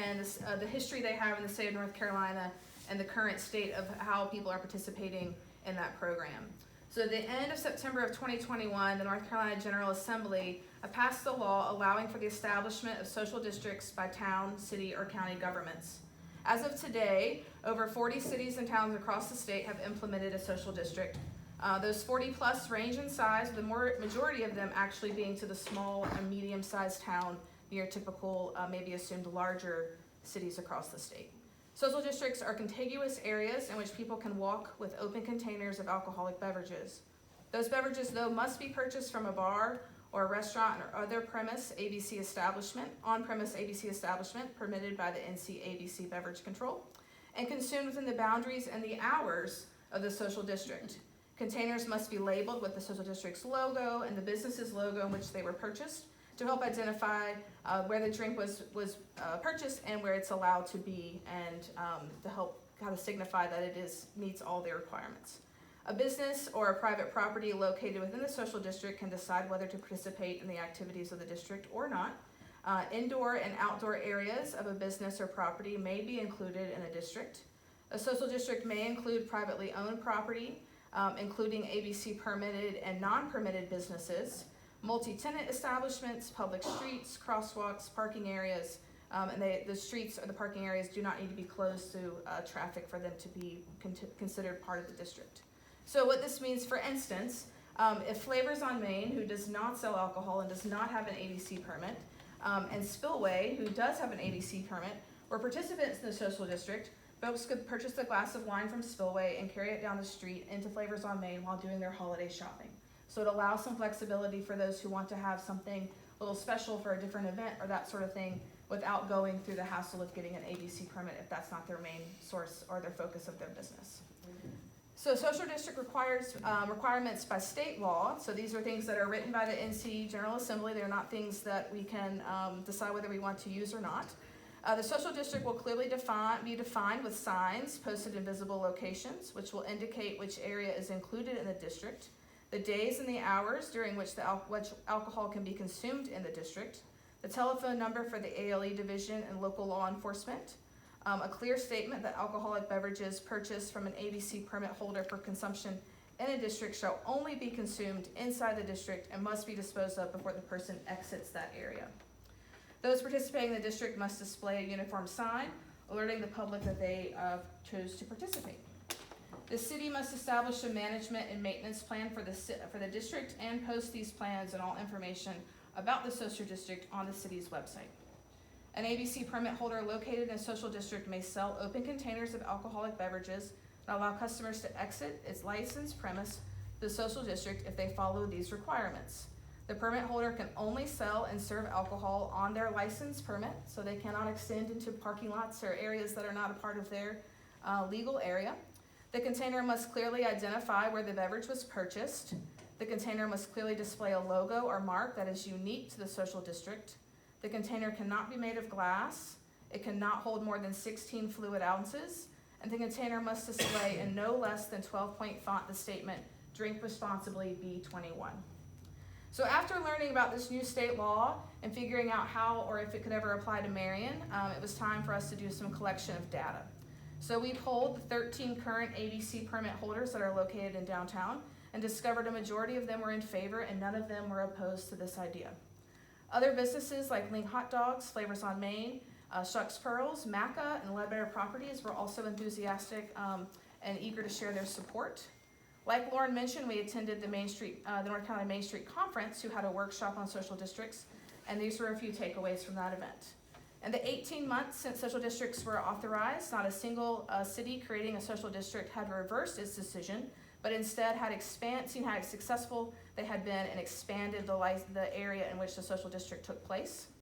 and the history they have in the state of North Carolina and the current state of how people are participating in that program. So at the end of September of 2021, the North Carolina General Assembly passed a law allowing for the establishment of social districts by town, city, or county governments. As of today, over 40 cities and towns across the state have implemented a social district. Those 40 plus range in size, the majority of them actually being to the small and medium-sized town near typical, maybe assumed larger cities across the state. Social districts are contiguous areas in which people can walk with open containers of alcoholic beverages. Those beverages, though, must be purchased from a bar or a restaurant or other on-premise ABC establishment permitted by the NC ABC Beverage Control, and consumed within the boundaries and the hours of the social district. Containers must be labeled with the social district's logo and the business's logo in which they were purchased to help identify where the drink was purchased and where it's allowed to be, and to help kind of signify that it meets all their requirements. A business or a private property located within the social district can decide whether to participate in the activities of the district or not. Indoor and outdoor areas of a business or property may be included in a district. A social district may include privately owned property, including ABC permitted and non-permitted businesses, multi-tenant establishments, public streets, crosswalks, parking areas, and the streets or the parking areas do not need to be closed to traffic for them to be considered part of the district. So what this means, for instance, if Flavors on Main, who does not sell alcohol and does not have an ABC permit, and Spillway, who does have an ABC permit, were participants in the social district, folks could purchase a glass of wine from Spillway and carry it down the street into Flavors on Main while doing their holiday shopping. So it allows some flexibility for those who want to have something a little special for a different event or that sort of thing without going through the hassle of getting an ABC permit if that's not their main source or their focus of their business. So social district requirements by state law. So these are things that are written by the NC General Assembly. They're not things that we can decide whether we want to use or not. The social district will clearly be defined with signs posted in visible locations, which will indicate which area is included in the district, the days and the hours during which alcohol can be consumed in the district, the telephone number for the ALE division and local law enforcement, a clear statement that alcoholic beverages purchased from an ABC permit holder for consumption in a district shall only be consumed inside the district and must be disposed of before the person exits that area. Those participating in the district must display a uniform sign alerting the public that they chose to participate. The city must establish a management and maintenance plan for the district and post these plans and all information about the social district on the city's website. An ABC permit holder located in a social district may sell open containers of alcoholic beverages and allow customers to exit its licensed premise, the social district, if they follow these requirements. The permit holder can only sell and serve alcohol on their license permit, so they cannot extend into parking lots or areas that are not a part of their legal area. The container must clearly identify where the beverage was purchased. The container must clearly display a logo or mark that is unique to the social district. The container cannot be made of glass. It cannot hold more than 16 fluid ounces. And the container must display in no less than 12-point font the statement, "Drink responsibly, B21." So after learning about this new state law and figuring out how or if it could ever apply to Marion, it was time for us to do some collection of data. So we polled the 13 current ABC permit holders that are located in downtown and discovered a majority of them were in favor and none of them were opposed to this idea. Other businesses like Link Hot Dogs, Flavors on Main, Shucks Pearls, Maca, and Ledbetter Properties were also enthusiastic and eager to share their support. Like Lauren mentioned, we attended the North Carolina Main Street Conference, who had a workshop on social districts, and these were a few takeaways from that event. In the 18 months since social districts were authorized, not a single city creating a social district had reversed its decision, but instead had seen how successful they had been and expanded the area in which the social district took place.